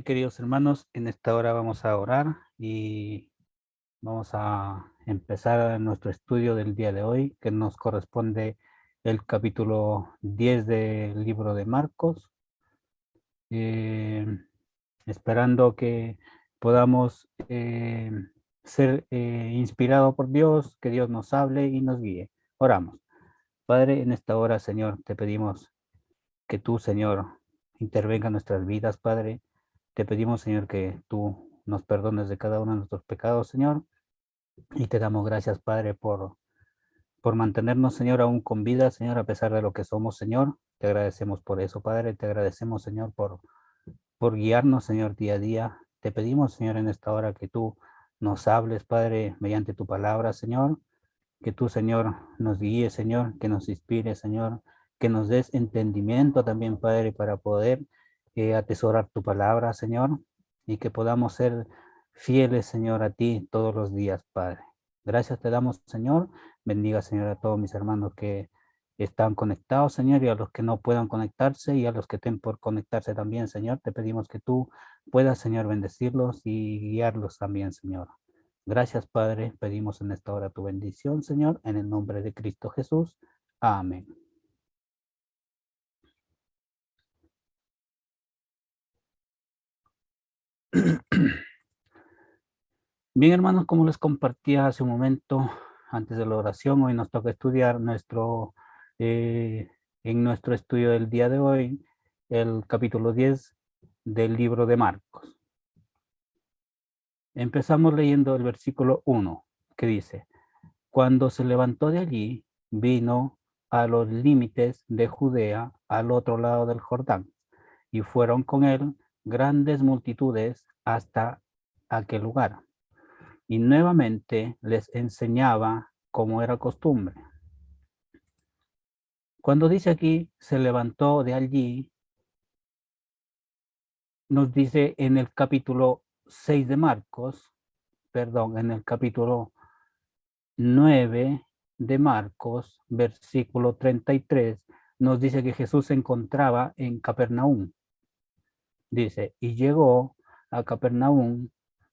Bien, queridos hermanos, en esta hora vamos a orar y vamos a empezar nuestro estudio del día de hoy, que nos corresponde el capítulo 10 del libro de Marcos, eh, esperando que podamos ser inspirados por Dios, que Dios nos hable y nos guíe. Oramos. Padre, en esta hora, Señor, te pedimos que tú, Señor, intervenga en nuestras vidas, Padre. Te pedimos, Señor, que tú nos perdones de cada uno de nuestros pecados, Señor, y te damos gracias, Padre, por mantenernos, Señor, aún con vida, Señor, a pesar de lo que somos, Señor. Te agradecemos por eso, Padre. Te agradecemos, Señor, por guiarnos, Señor, día a día. Te pedimos, Señor, en esta hora que tú nos hables, Padre, mediante tu palabra, Señor. Que tú, Señor, nos guíes, Señor, que nos inspire, Señor, que nos des entendimiento también, Padre, para poder atesorar tu palabra, Señor, y que podamos ser fieles, Señor, a ti todos los días, Padre. Gracias te damos, Señor. Bendiga, Señor, a todos mis hermanos que están conectados, Señor, y a los que no puedan conectarse y a los que estén por conectarse también, Señor. Te pedimos que tú puedas, Señor, bendecirlos y guiarlos también, Señor. Gracias, Padre. Pedimos en esta hora tu bendición, Señor, en el nombre de Cristo Jesús. Amén. Bien, hermanos, como les compartía hace un momento, antes de la oración, hoy nos toca estudiar en nuestro estudio del día de hoy, el capítulo 10 del libro de Marcos. Empezamos leyendo el versículo 1, que dice: Cuando se levantó de allí, vino a los límites de Judea, al otro lado del Jordán, y fueron con él grandes multitudes hasta aquel lugar. Y nuevamente les enseñaba como era costumbre. Cuando dice aquí, se levantó de allí, nos dice en el capítulo 6 de Marcos, perdón, en el capítulo 9 de Marcos, versículo 33, nos dice que Jesús se encontraba en Capernaum. Dice, y llegó a Capernaum,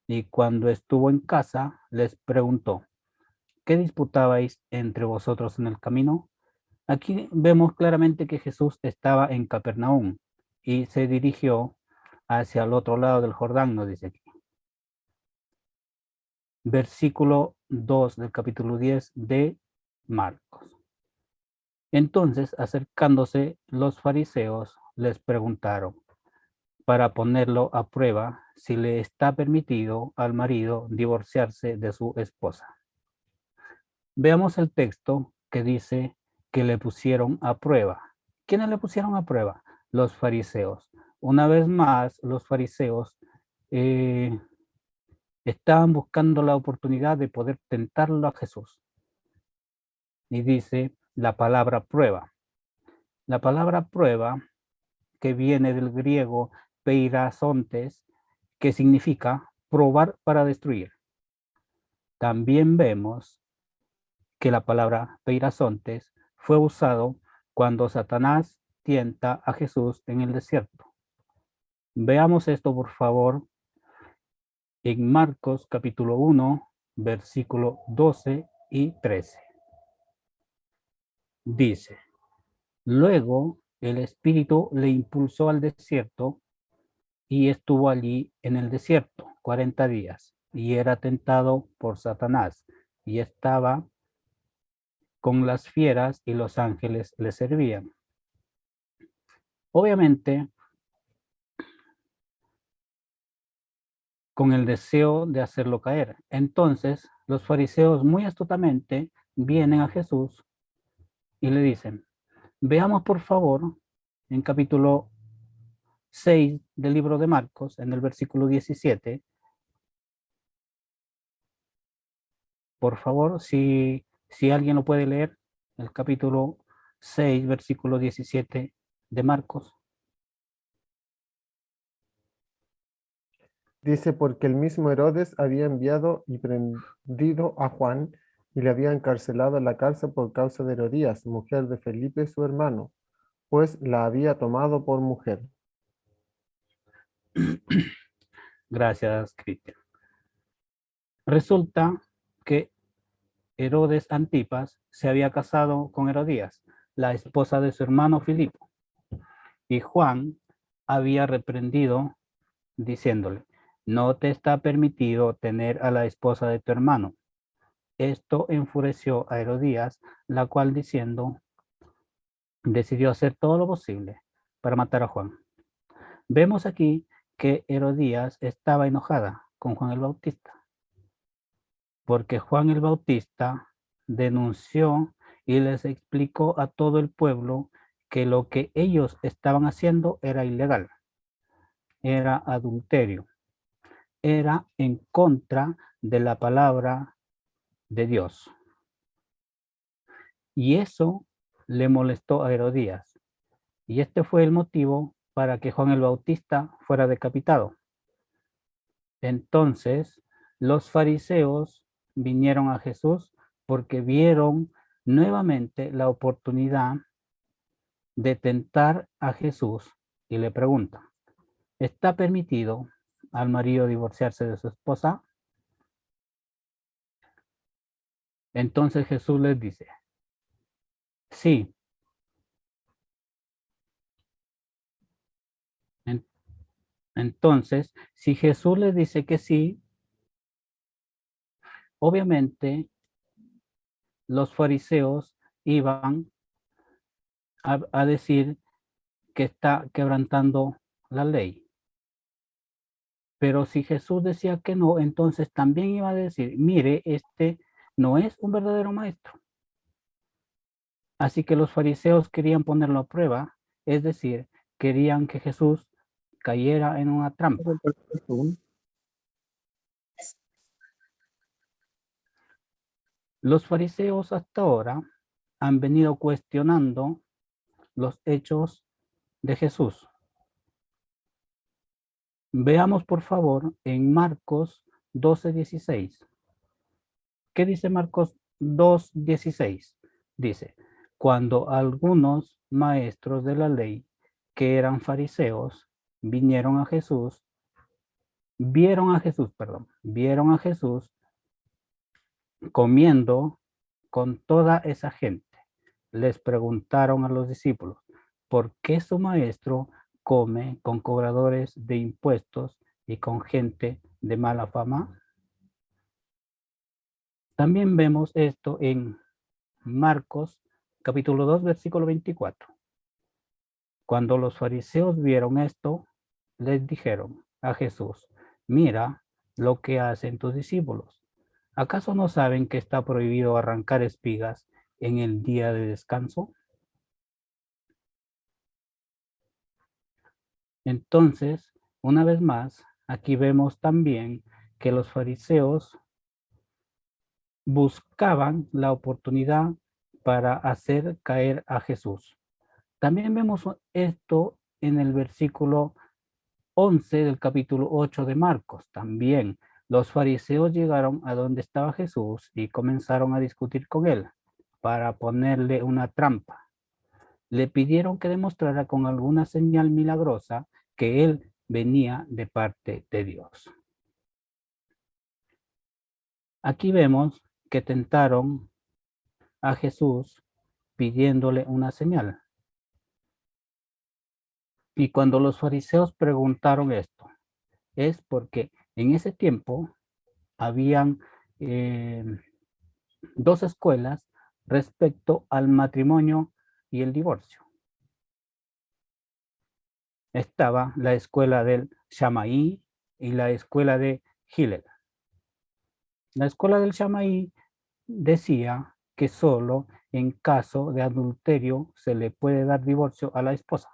y cuando estuvo en casa, les preguntó: ¿qué disputabais entre vosotros en el camino? Aquí vemos claramente que Jesús estaba en Capernaum y se dirigió hacia el otro lado del Jordán, nos dice aquí. Versículo 2 del capítulo 10 de Marcos. Entonces, acercándose los fariseos, les preguntaron, para ponerlo a prueba, si le está permitido al marido divorciarse de su esposa. Veamos el texto que dice que le pusieron a prueba. ¿Quiénes le pusieron a prueba? Los fariseos. Una vez más, los fariseos estaban buscando la oportunidad de poder tentarlo a Jesús. Y dice la palabra prueba. La palabra prueba, que viene del griego peirasontes, que significa probar para destruir. También vemos que la palabra peirasontes fue usado cuando Satanás tienta a Jesús en el desierto. Veamos esto, por favor, en Marcos capítulo 1, versículo 12 y 13. Dice, luego el Espíritu le impulsó al desierto y estuvo allí en el desierto 40 días y era tentado por Satanás y estaba con las fieras y los ángeles le servían. Obviamente, con el deseo de hacerlo caer. Entonces, los fariseos muy astutamente vienen a Jesús y le dicen, veamos por favor en capítulo 6 del libro de Marcos, en el versículo 17, por favor, si alguien lo puede leer, el capítulo 6, versículo 17 de Marcos. Dice, porque el mismo Herodes había enviado y prendido a Juan y le había encarcelado en la cárcel por causa de Herodías, mujer de Felipe su hermano, pues la había tomado por mujer. Gracias, Cristian. Resulta que Herodes Antipas se había casado con Herodías, la esposa de su hermano Filipo, y Juan había reprendido diciéndole, no te está permitido tener a la esposa de tu hermano. Esto enfureció a Herodías, la cual diciendo, decidió hacer todo lo posible para matar a Juan. Vemos aquí que Herodías estaba enojada con Juan el Bautista, porque Juan el Bautista denunció y les explicó a todo el pueblo que lo que ellos estaban haciendo era ilegal, era adulterio, era en contra de la palabra de Dios. Y eso le molestó a Herodías. Y este fue el motivo para que Juan el Bautista fuera decapitado. Entonces, los fariseos vinieron a Jesús porque vieron nuevamente la oportunidad de tentar a Jesús y le preguntan, ¿está permitido al marido divorciarse de su esposa? Entonces Jesús les dice, sí. Entonces, si Jesús les dice que sí, obviamente los fariseos iban a decir que está quebrantando la ley. Pero si Jesús decía que no, entonces también iba a decir, mire, este no es un verdadero maestro. Así que los fariseos querían ponerlo a prueba, es decir, querían que Jesús cayera en una trampa. Los fariseos hasta ahora han venido cuestionando los hechos de Jesús. Veamos por favor en Marcos 12:16. ¿Qué dice Marcos 2:16? Dice, cuando algunos maestros de la ley que eran fariseos vieron a Jesús, vieron a Jesús comiendo con toda esa gente. Les preguntaron a los discípulos, ¿por qué su maestro come con cobradores de impuestos y con gente de mala fama? También vemos esto en Marcos capítulo 2, versículo 24. Cuando los fariseos vieron esto, les dijeron a Jesús, mira lo que hacen tus discípulos. ¿Acaso no saben que está prohibido arrancar espigas en el día de descanso? Entonces, una vez más, aquí vemos también que los fariseos buscaban la oportunidad para hacer caer a Jesús. También vemos esto en el versículo 11 del capítulo 8 de Marcos. También los fariseos llegaron a donde estaba Jesús y comenzaron a discutir con él para ponerle una trampa. Le pidieron que demostrara con alguna señal milagrosa que él venía de parte de Dios. Aquí vemos que tentaron a Jesús pidiéndole una señal. Y cuando los fariseos preguntaron esto, es porque en ese tiempo habían dos escuelas respecto al matrimonio y el divorcio. Estaba la escuela del Shammai y la escuela de Hillel. La escuela del Shammai decía que solo en caso de adulterio se le puede dar divorcio a la esposa.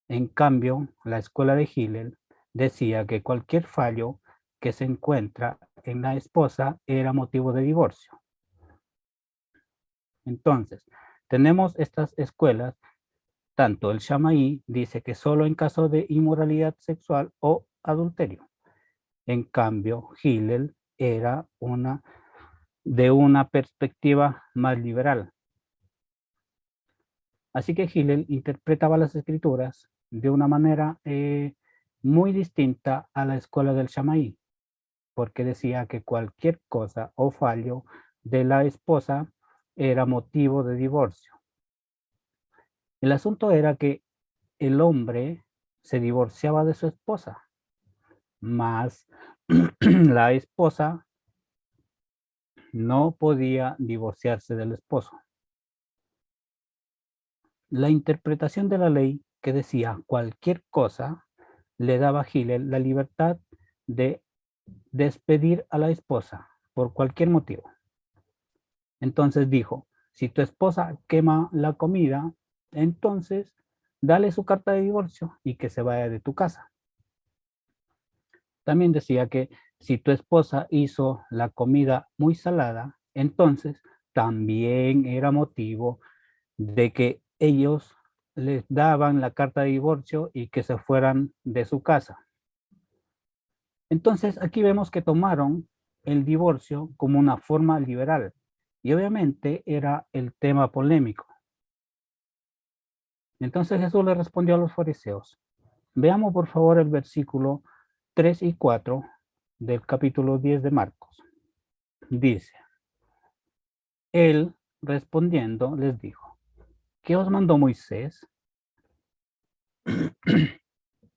En cambio, la escuela de Hillel decía que cualquier fallo que se encuentra en la esposa era motivo de divorcio. Entonces, tenemos estas escuelas, tanto el Shammai dice que solo en caso de inmoralidad sexual o adulterio. En cambio, Hillel era de una perspectiva más liberal. Así que Hillel interpretaba las escrituras de una manera muy distinta a la escuela del Shammai, porque decía que cualquier cosa o fallo de la esposa era motivo de divorcio. El asunto era que el hombre se divorciaba de su esposa, mas la esposa no podía divorciarse del esposo. La interpretación de la ley que decía cualquier cosa le daba a Hillel la libertad de despedir a la esposa por cualquier motivo. Entonces dijo, si tu esposa quema la comida, entonces dale su carta de divorcio y que se vaya de tu casa. También decía que si tu esposa hizo la comida muy salada, entonces también era motivo de que ellos les daban la carta de divorcio y que se fueran de su casa. Entonces aquí vemos que tomaron el divorcio como una forma liberal y obviamente era el tema polémico. Entonces Jesús le respondió a los fariseos. Veamos por favor el versículo 3 y 4 del capítulo 10 de Marcos. Dice, él respondiendo les dijo, ¿qué os mandó Moisés?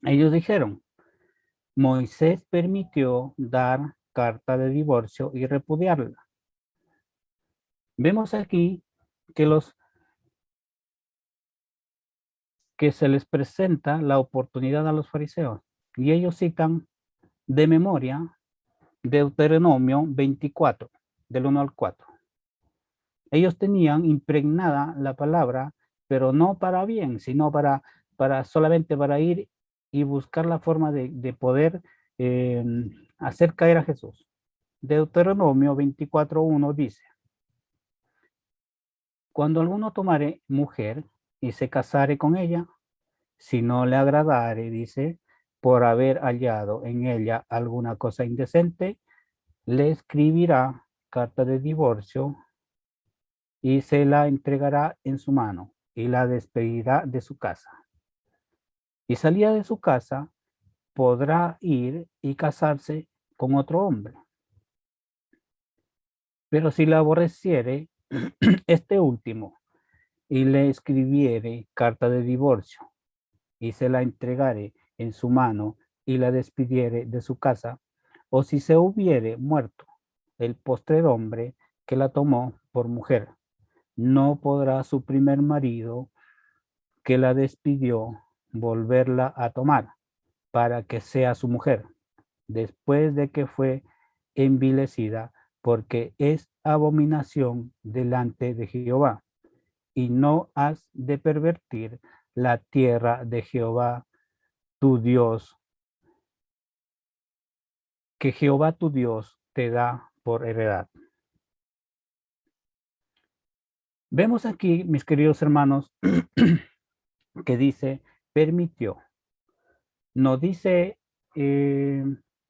Ellos dijeron, Moisés permitió dar carta de divorcio y repudiarla. Vemos aquí que que se les presenta la oportunidad a los fariseos y ellos citan de memoria Deuteronomio 24, del 1 al 4. Ellos tenían impregnada la palabra, pero no para bien, sino para solamente para ir y buscar la forma de poder hacer caer a Jesús. Deuteronomio 24:1 dice, cuando alguno tomare mujer y se casare con ella, si no le agradare, dice, por haber hallado en ella alguna cosa indecente, le escribirá carta de divorcio y se la entregará en su mano y la despedirá de su casa. Y salida de su casa, podrá ir y casarse con otro hombre. Pero si la aborreciere, este último, y le escribiere carta de divorcio y se la entregare en su mano y la despidiere de su casa, o si se hubiere muerto el postrer hombre que la tomó por mujer, no podrá su primer marido que la despidió volverla a tomar para que sea su mujer, después de que fue envilecida, porque es abominación delante de Jehová, y no has de pervertir la tierra de Jehová tu Dios, que Jehová tu Dios te da por heredad. Vemos aquí, mis queridos hermanos, que dice permitió. No dice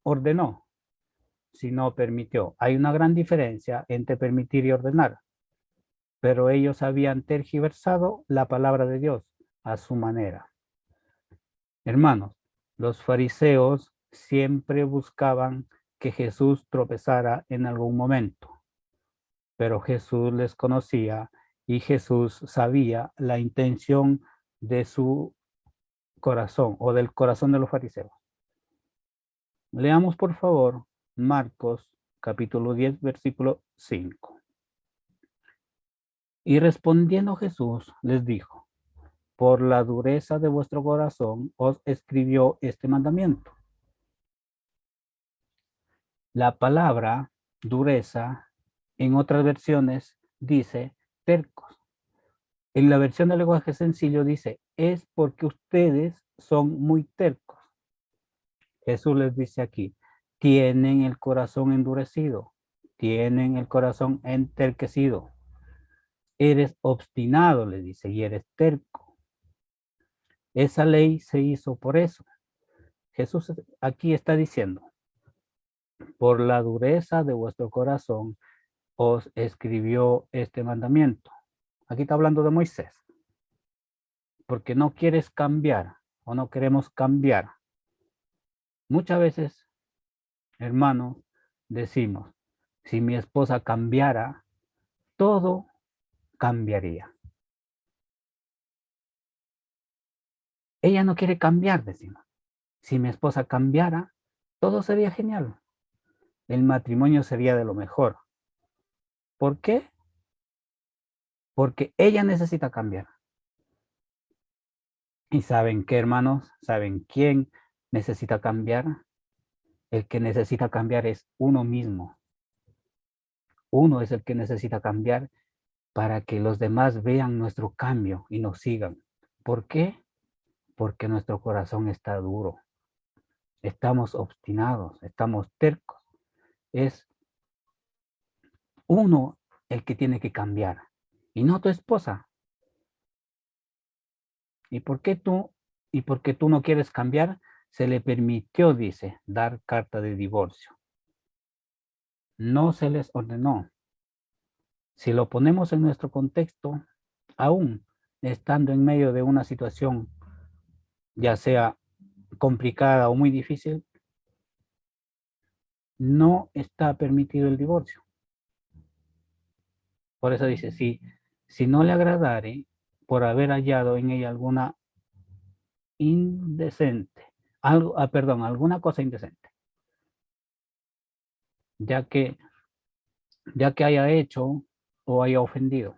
ordenó, sino permitió. Hay una gran diferencia entre permitir y ordenar, pero ellos habían tergiversado la palabra de Dios a su manera. Hermanos, los fariseos siempre buscaban que Jesús tropezara en algún momento, pero Jesús les conocía y Jesús sabía la intención de su corazón o del corazón de los fariseos. Leamos por favor Marcos capítulo 10 versículo 5. Y respondiendo Jesús les dijo, por la dureza de vuestro corazón os escribió este mandamiento. La palabra dureza en otras versiones dice tercos. En la versión del lenguaje sencillo dice, es porque ustedes son muy tercos. Jesús les dice aquí, tienen el corazón endurecido, tienen el corazón enterquecido. Eres obstinado, le dice, y eres terco. Esa ley se hizo por eso. Jesús aquí está diciendo, por la dureza de vuestro corazón os escribió este mandamiento. Aquí está hablando de Moisés, porque no quieres cambiar o no queremos cambiar Muchas veces, hermanos, decimos, si mi esposa cambiara, todo cambiaría. Ella no quiere cambiar, decimos. Si mi esposa cambiara, todo sería genial. El matrimonio sería de lo mejor. ¿Por qué? Porque ella necesita cambiar. ¿Y saben qué, hermanos? ¿Saben quién necesita cambiar? El que necesita cambiar es uno mismo. Uno es el que necesita cambiar para que los demás vean nuestro cambio y nos sigan. ¿Por qué? Porque nuestro corazón está duro. Estamos obstinados, estamos tercos. Es uno el que tiene que cambiar y no tu esposa. ¿Y por qué tú no quieres cambiar? Se le permitió, dice, dar carta de divorcio. No se les ordenó. Si lo ponemos en nuestro contexto, aún estando en medio de una situación, ya sea complicada o muy difícil, no está permitido el divorcio. Por eso dice, si no le agradare por haber hallado en ella alguna indecente, alguna cosa indecente, ya que, ya que haya hecho o haya ofendido.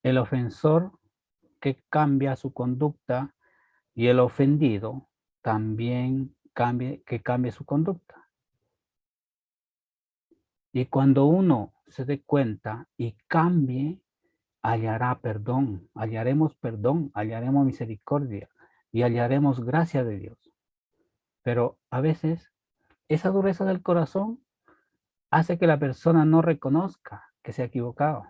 El ofensor que cambia su conducta y el ofendido también que cambie su conducta. Y cuando uno se dé cuenta y cambie, hallaremos perdón, hallaremos misericordia y hallaremos gracia de Dios. Pero a veces esa dureza del corazón hace que la persona no reconozca que se ha equivocado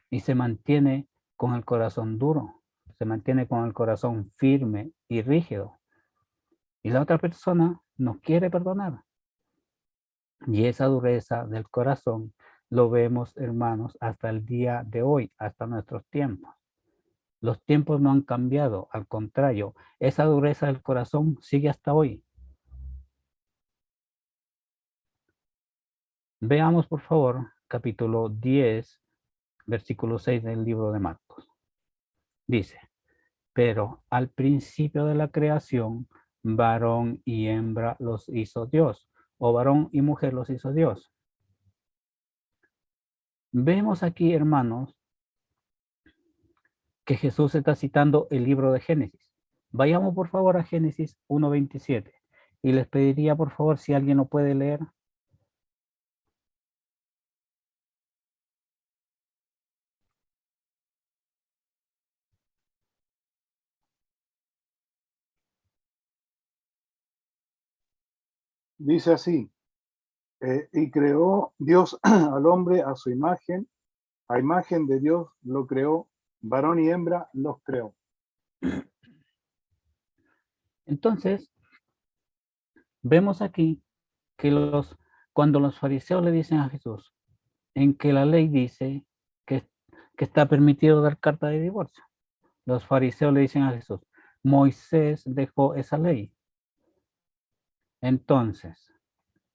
y se mantiene con el corazón duro, se mantiene con el corazón firme y rígido. Y la otra persona no quiere perdonar. Y esa dureza del corazón lo vemos, hermanos, hasta el día de hoy, hasta nuestros tiempos. Los tiempos no han cambiado, al contrario, esa dureza del corazón sigue hasta hoy. Veamos, por favor, capítulo 10, versículo 6 del libro de Marcos. Dice, pero al principio de la creación, varón y hembra los hizo Dios, o varón y mujer los hizo Dios. Vemos aquí, hermanos, que Jesús está citando el libro de Génesis. Vayamos, por favor, a Génesis 1:27. Y les pediría, por favor, si alguien lo puede leer. Dice así, y creó Dios al hombre a su imagen, a imagen de Dios lo creó, varón y hembra los creó. Entonces, vemos aquí que cuando los fariseos le dicen a Jesús, en que la ley dice que está permitido dar carta de divorcio, los fariseos le dicen a Jesús, Moisés dejó esa ley. Entonces,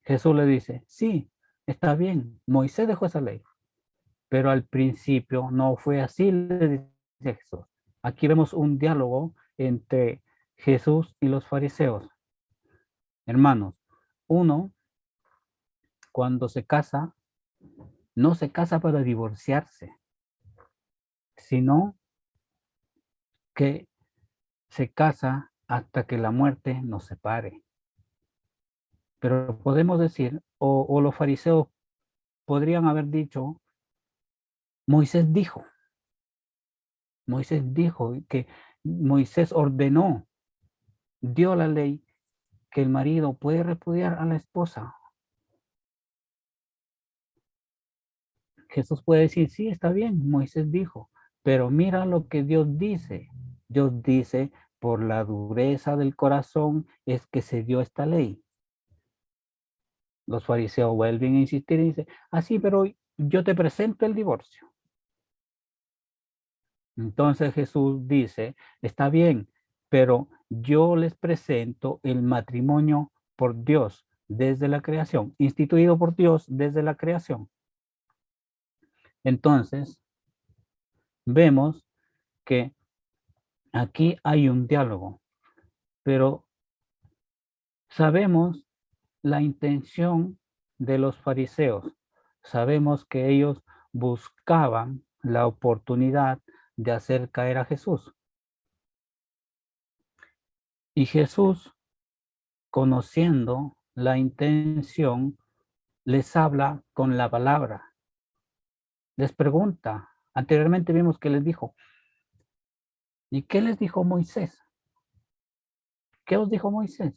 Jesús le dice, sí, está bien, Moisés dejó esa ley, pero al principio no fue así, le dice Jesús. Aquí vemos un diálogo entre Jesús y los fariseos. Hermanos, uno cuando se casa, no se casa para divorciarse, sino que se casa hasta que la muerte nos separe. Pero podemos decir, o los fariseos podrían haber dicho, Moisés dijo que Moisés ordenó, dio la ley que el marido puede repudiar a la esposa. Jesús puede decir, sí, está bien, Moisés dijo, pero mira lo que Dios dice. Dios dice, por la dureza del corazón es que se dio esta ley. Los fariseos vuelven a insistir y dicen, sí, pero yo te presento el divorcio. Entonces Jesús dice, está bien, pero yo les presento el matrimonio por Dios desde la creación, instituido por Dios desde la creación. Entonces, vemos que aquí hay un diálogo, pero sabemos la intención de los fariseos. Sabemos que ellos buscaban la oportunidad de hacer caer a Jesús. Y Jesús, conociendo la intención, les habla con la palabra. Les pregunta. Anteriormente vimos que les dijo. ¿Y qué les dijo Moisés? ¿Qué os dijo Moisés?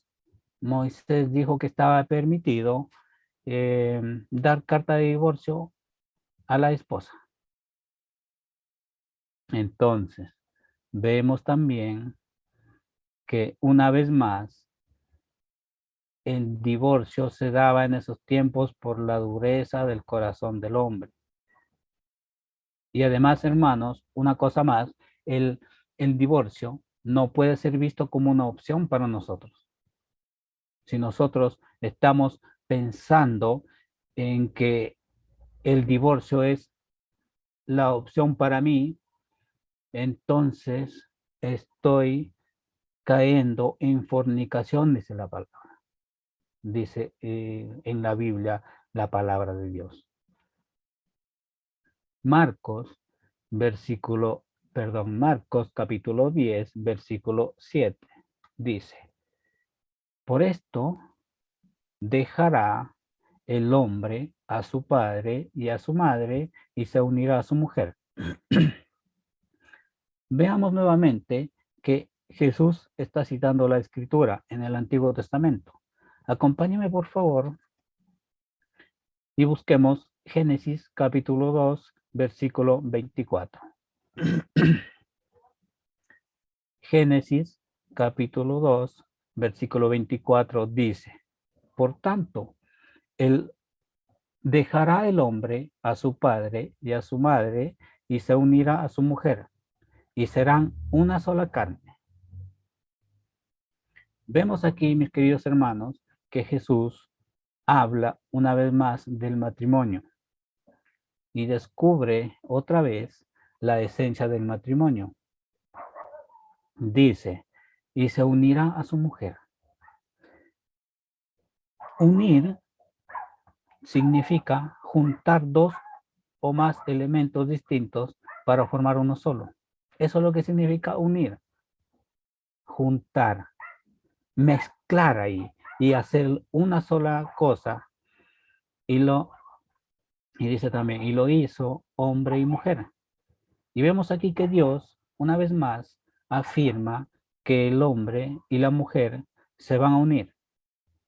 Moisés dijo que estaba permitido dar carta de divorcio a la esposa. Entonces, vemos también que una vez más el divorcio se daba en esos tiempos por la dureza del corazón del hombre. Y además, hermanos, una cosa más, el divorcio no puede ser visto como una opción para nosotros. Si nosotros estamos pensando en que el divorcio es la opción para mí, entonces estoy cayendo en fornicación, dice la palabra. Dice en la Biblia la palabra de Dios. Marcos capítulo 10, versículo 7, dice, por esto dejará el hombre a su padre y a su madre y se unirá a su mujer. Veamos nuevamente que Jesús está citando la escritura en el Antiguo Testamento. Acompáñeme, por favor, y busquemos Génesis capítulo 2, versículo 24. Génesis capítulo 2, versículo 24 dice, por tanto, dejará el hombre a su padre y a su madre y se unirá a su mujer y serán una sola carne. Vemos aquí, mis queridos hermanos, que Jesús habla una vez más del matrimonio y descubre otra vez la esencia del matrimonio. Dice, y se unirá a su mujer. Unir significa juntar dos o más elementos distintos para formar uno solo. Eso es lo que significa unir. Juntar, mezclar ahí y hacer una sola cosa. Y dice también, y lo hizo hombre y mujer. Y vemos aquí que Dios, una vez más, afirma que el hombre y la mujer se van a unir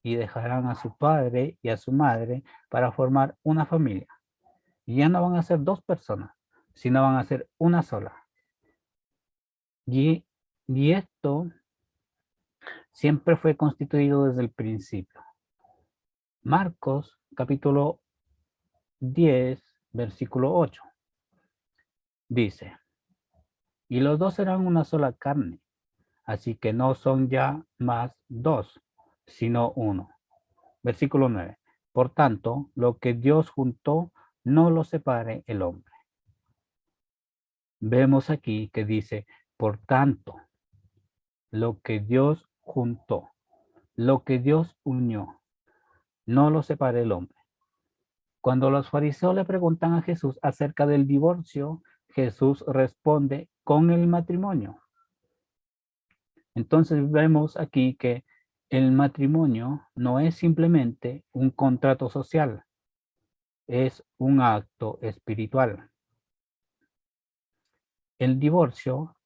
y dejarán a su padre y a su madre para formar una familia. Y ya no van a ser dos personas, sino van a ser una sola. Y esto siempre fue constituido desde el principio. Marcos capítulo 10, versículo 8. Dice, y los dos serán una sola carne, así que no son ya más dos, sino uno. Versículo 9. Por tanto, lo que Dios juntó, no lo separe el hombre. Vemos aquí que dice, por tanto, lo que Dios juntó, lo que Dios unió, no lo separe el hombre. Cuando los fariseos le preguntan a Jesús acerca del divorcio, Jesús responde con el matrimonio. Entonces vemos aquí que el matrimonio no es simplemente un contrato social, es un acto espiritual. El divorcio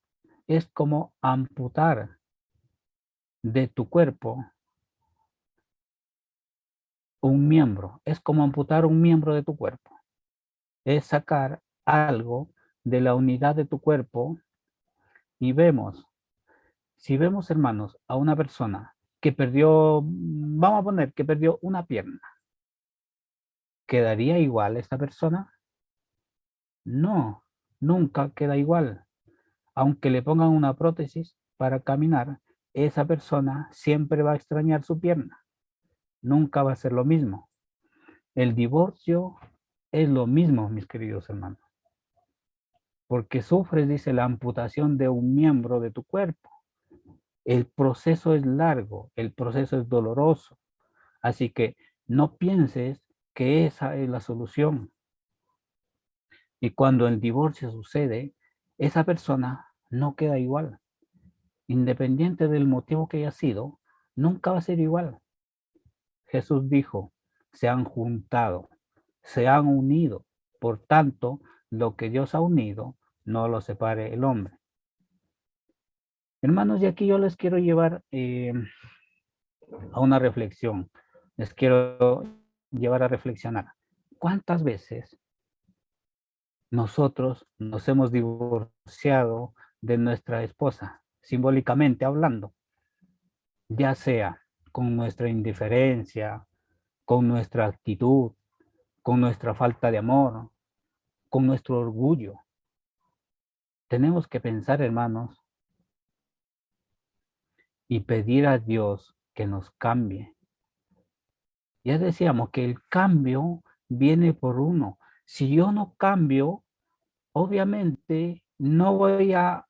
es como amputar de tu cuerpo un miembro, es como amputar un miembro de tu cuerpo, es sacar algo de la unidad de tu cuerpo y si vemos, hermanos, a una persona que perdió, vamos a poner que perdió una pierna, ¿quedaría igual esta persona? No, nunca queda igual. Aunque le pongan una prótesis, para caminar, esa persona siempre va a extrañar su pierna. Nunca va a ser lo mismo. El divorcio es lo mismo, mis queridos hermanos. Porque sufres, dice, la amputación de un miembro de tu cuerpo. El proceso es largo, el proceso es doloroso. Así que no pienses que esa es la solución. Y cuando el divorcio sucede, esa persona no queda igual. Independiente del motivo que haya sido, nunca va a ser igual. Jesús dijo, se han juntado, se han unido. Por tanto, lo que Dios ha unido, no lo separe el hombre. Hermanos, y aquí yo les quiero llevar a una reflexión. Les quiero llevar a reflexionar. ¿Cuántas veces nosotros nos hemos divorciado de nuestra esposa, simbólicamente hablando? Ya sea con nuestra indiferencia, con nuestra actitud, con nuestra falta de amor, con nuestro orgullo. Tenemos que pensar, hermanos, y pedir a Dios que nos cambie. Ya decíamos que el cambio viene por uno. Si yo no cambio, obviamente no voy a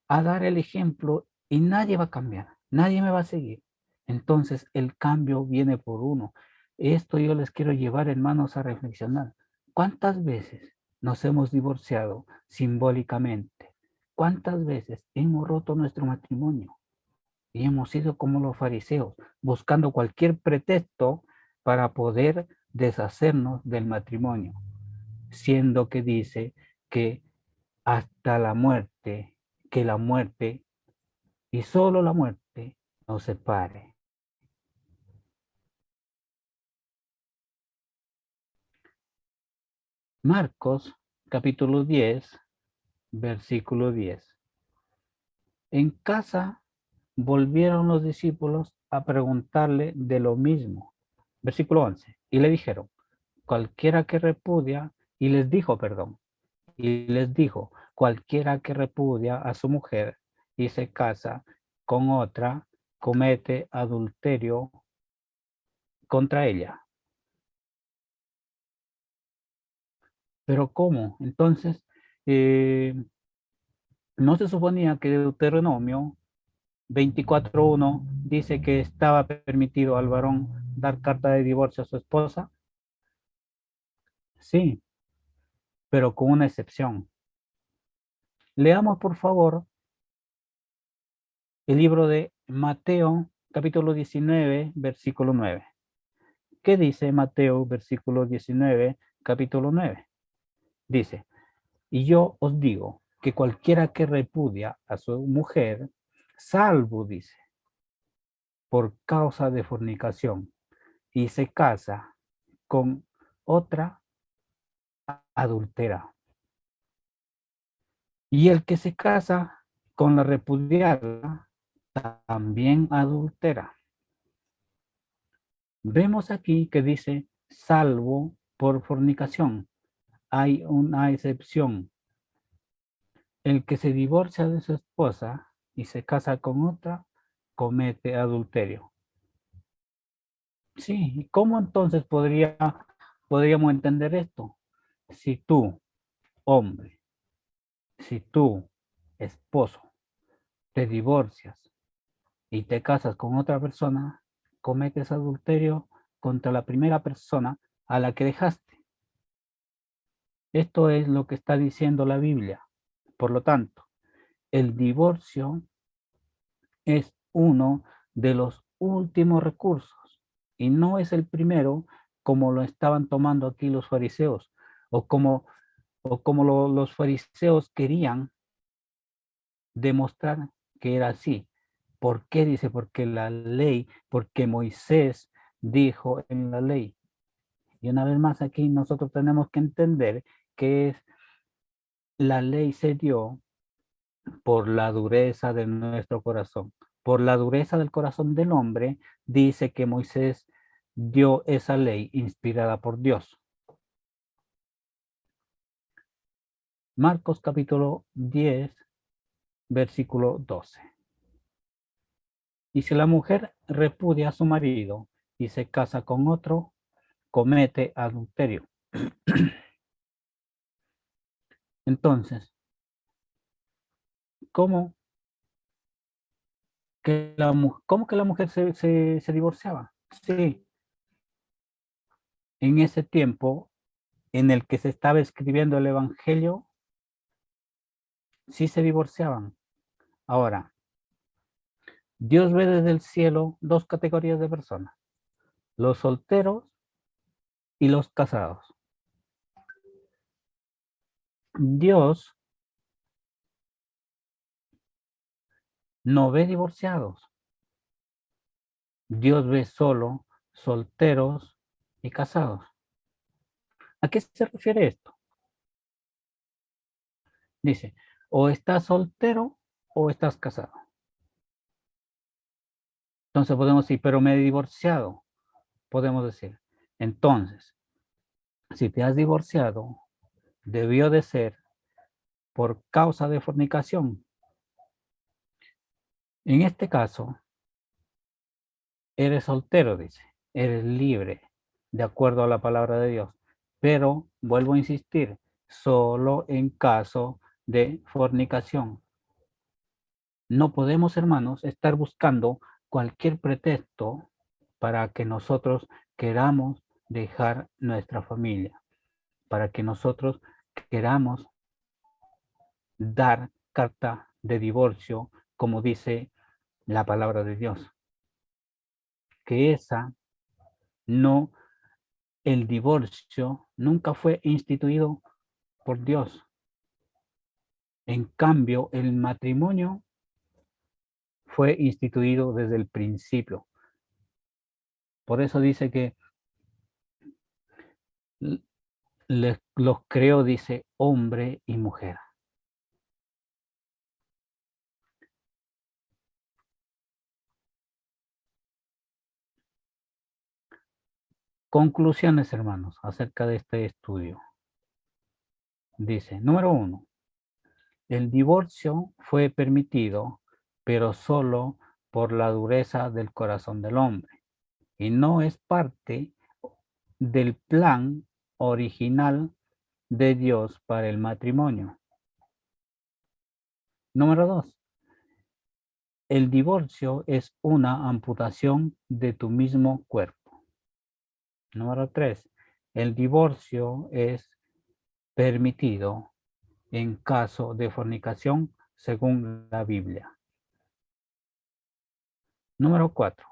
dar el ejemplo y nadie va a cambiar, nadie me va a seguir. Entonces el cambio viene por uno. Esto yo les quiero llevar, hermanos, a reflexionar. ¿Cuántas veces nos hemos divorciado simbólicamente? ¿Cuántas veces hemos roto nuestro matrimonio? Y hemos sido como los fariseos, buscando cualquier pretexto para poder deshacernos del matrimonio, siendo que dice que hasta la muerte, que la muerte y solo la muerte nos separe. Marcos capítulo 10, versículo 10. En casa volvieron los discípulos a preguntarle de lo mismo. Versículo 11. Y le dijeron, cualquiera que repudia, y les dijo, perdón, y les dijo, cualquiera que repudia a su mujer y se casa con otra, comete adulterio contra ella. Pero ¿cómo? Entonces, no se suponía que Deuteronomio 24:1 dice que estaba permitido al varón dar carta de divorcio a su esposa. Sí, pero con una excepción. Leamos, por favor, el libro de Mateo, capítulo 19, versículo 9. ¿Qué dice Mateo, versículo 19, capítulo 9? Dice, y yo os digo que cualquiera que repudia a su mujer, salvo, dice, por causa de fornicación, y se casa con otra, adultera. Y el que se casa con la repudiada, también adultera. Vemos aquí que dice, salvo por fornicación. Hay una excepción. El que se divorcia de su esposa y se casa con otra, comete adulterio. Sí, ¿cómo entonces podríamos entender esto? Si tú, hombre, si tú, esposo, te divorcias y te casas con otra persona, cometes adulterio contra la primera persona a la que dejaste. Esto es lo que está diciendo la Biblia. Por lo tanto, el divorcio es uno de los últimos recursos y no es el primero como lo estaban tomando aquí los fariseos o como los fariseos querían demostrar que era así. ¿Por qué? Dice, porque la ley, porque Moisés dijo en la ley. Y una vez más aquí nosotros tenemos que entender que la ley se dio por la dureza de nuestro corazón. Por la dureza del corazón del hombre, dice que Moisés dio esa ley inspirada por Dios. Marcos capítulo 10, versículo 12. Y si la mujer repudia a su marido y se casa con otro, comete adulterio. Entonces, ¿cómo cómo que la mujer se divorciaba? Sí, en ese tiempo en el que se estaba escribiendo el Evangelio, sí se divorciaban. Ahora, Dios ve desde el cielo dos categorías de personas, los solteros y los casados. Dios no ve divorciados, Dios ve solo solteros y casados. ¿A qué se refiere esto? Dice, o estás soltero o estás casado. Entonces podemos decir, pero me he divorciado. Podemos decir, entonces, si te has divorciado, debió de ser por causa de fornicación. En este caso, eres soltero, dice, eres libre, de acuerdo a la palabra de Dios. Pero, vuelvo a insistir, solo en caso de fornicación. No podemos, hermanos, estar buscando cualquier pretexto para que nosotros queramos dejar nuestra familia, para que nosotros queramos dar carta de divorcio, como dice la palabra de Dios. Que esa no, el divorcio nunca fue instituido por Dios. En cambio, el matrimonio fue instituido desde el principio. Por eso dice que los creó, dice, hombre y mujer. Conclusiones, hermanos, acerca de este estudio. Dice, número 1, el divorcio fue permitido, pero solo por la dureza del corazón del hombre, y no es parte del plan original de Dios para el matrimonio. Número 2, el divorcio es una amputación de tu mismo cuerpo. Número 3, el divorcio es permitido en caso de fornicación según la Biblia. Número 4,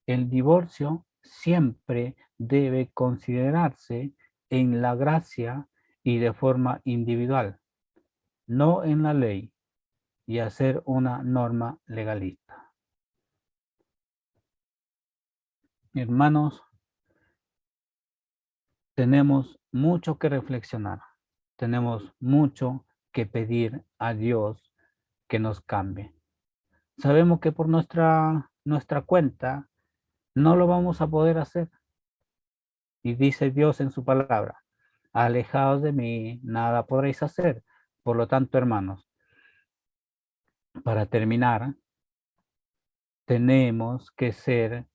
el divorcio siempre debe considerarse en la gracia y de forma individual, no en la ley, y hacer una norma legalista. Hermanos, tenemos mucho que reflexionar, tenemos mucho que pedir a Dios que nos cambie. Sabemos que por nuestra cuenta no lo vamos a poder hacer. Y dice Dios en su palabra, alejados de mí, nada podréis hacer. Por lo tanto, hermanos, para terminar, tenemos que ser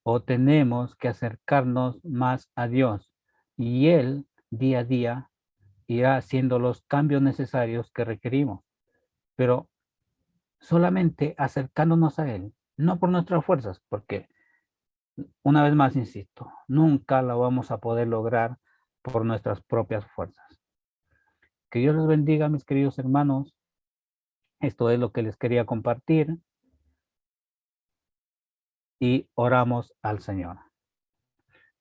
o tenemos que acercarnos más a Dios. Y Él, día a día, irá haciendo los cambios necesarios que requerimos. Pero solamente acercándonos a Él, no por nuestras fuerzas, porque una vez más insisto, nunca lo vamos a poder lograr por nuestras propias fuerzas. Que Dios les bendiga, mis queridos hermanos. Esto es lo que les quería compartir y oramos al Señor.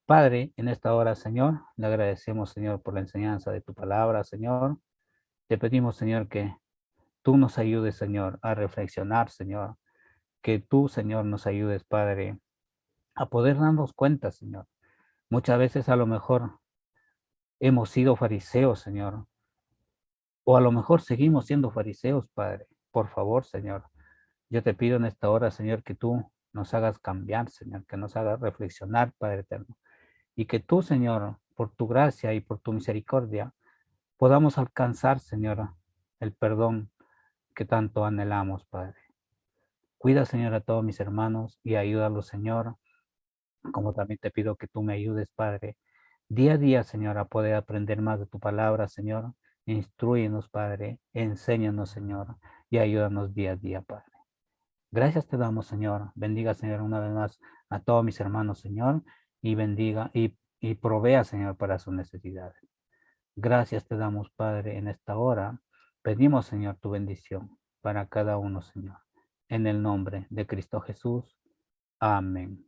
Padre, en esta hora, Señor, le agradecemos, Señor, por la enseñanza de tu palabra, Señor. Te pedimos, Señor, que tú nos ayudes, Señor, a reflexionar, Señor. Que tú, Señor, nos ayudes, Padre, a poder darnos cuenta, Señor. Muchas veces a lo mejor hemos sido fariseos, Señor, o a lo mejor seguimos siendo fariseos, Padre. Por favor, Señor, yo te pido en esta hora, Señor, que tú nos hagas cambiar, Señor, que nos hagas reflexionar, Padre eterno. Y que tú, Señor, por tu gracia y por tu misericordia, podamos alcanzar, Señor, el perdón que tanto anhelamos, Padre. Cuida, Señor, a todos mis hermanos y ayúdalos, Señor, como también te pido que tú me ayudes, Padre, día a día, Señor, a poder aprender más de tu palabra, Señor. Instrúyenos, Padre, enséñanos, Señor, y ayúdanos día a día, Padre. Gracias te damos, Señor. Bendiga, Señor, una vez más a todos mis hermanos, Señor, y bendiga y provea, Señor, para sus necesidades. Gracias te damos, Padre, en esta hora. Pedimos, Señor, tu bendición para cada uno, Señor. En el nombre de Cristo Jesús. Amén.